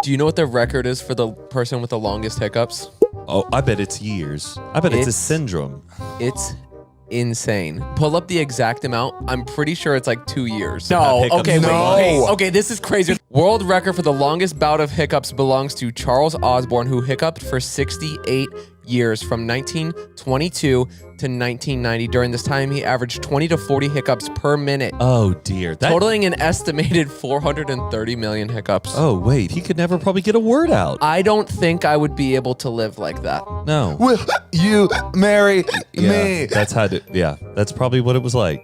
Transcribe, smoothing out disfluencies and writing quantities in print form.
Do you know what the record is for the person with the longest hiccups? Oh, I bet it's years. I bet it's a It's- syndrome. It's insane. Pull up the exact amount. I'm pretty sure it's like 2 years. Have No. hiccups Okay. so Wait. much. Okay. Okay. This is crazy. World record for the longest bout of hiccups belongs to Charles Osborne, who hiccuped for 68 years from 1922 to 1990. During this time, he averaged 20 to 40 hiccups per minute, Oh dear. totaling an estimated 430 million hiccups. Oh wait, he could never probably get a word out. I don't think I would be able to live like that. No. Will you marry Yeah, me? that's how. Yeah, that's probably what it was like.